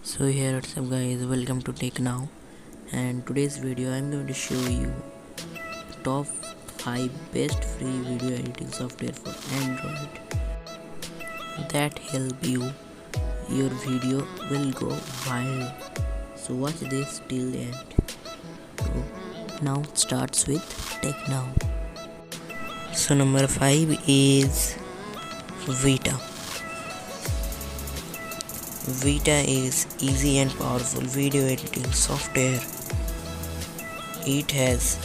So here, what's up guys, welcome to Tech Now, and today's video I'm going to show you top 5 best free video editing software for Android that help you. Your video will go viral, so watch this till the end. So now it starts with Tech Now. So number 5 is Vita. Vita is easy and powerful video editing software. It has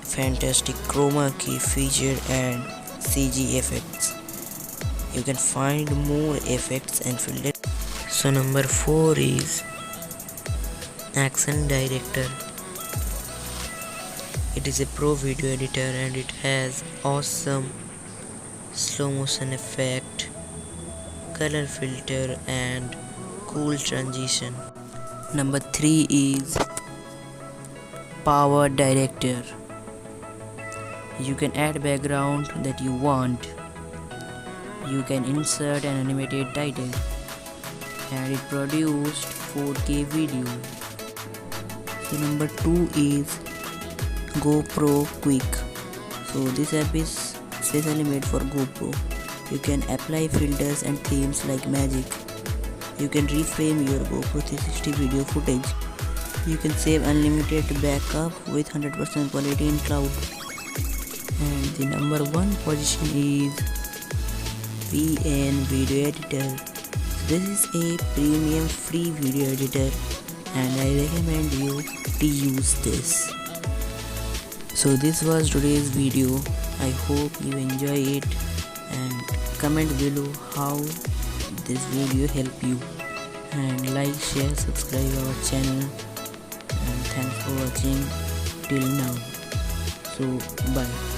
fantastic chroma key feature and CG effects. You can find more effects and filters. So number 4 is Action Director. It is a pro video editor and it has awesome slow motion effect, color filter and cool transition. Number 3 is Power Director. You can add background that you want. You can insert an animated title, and it produced 4K video. So number 2 is GoPro Quick. So this app is specially made for GoPro. You can apply filters and themes like magic. You can reframe your GoPro 360 video footage. You can save unlimited backup with 100% quality in cloud. And the number 1 position is VN Video Editor. This is a premium free video editor and I recommend you to use this. So this was today's video. I hope you enjoy it and comment below how this video help you, and like, share, subscribe our channel, and thanks for watching till now. So bye.